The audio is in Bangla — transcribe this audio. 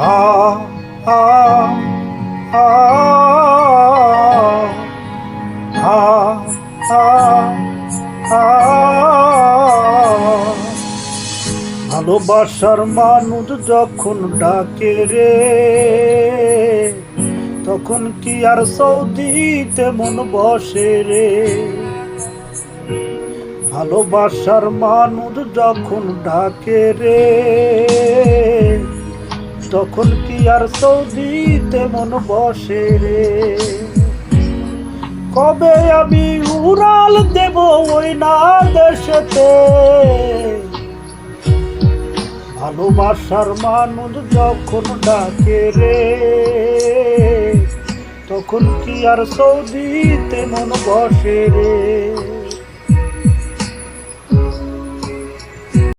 আ আ আ আ আ আ ভালোবাসার মানুষ যখন ডাকে রে, তখন কি আর সৌদিতে মন বসে রে। ভালোবাসার মানুষ যখন ডাকে রে, তখন কি আর সৌদিতে মন বসে রে। কবে আমি উড়াল দেব ওই না দেশেতে, ভালোবাসার মানুষ যখন ডাকে রে, তখন কি আর সৌদিতে মন বসে রে।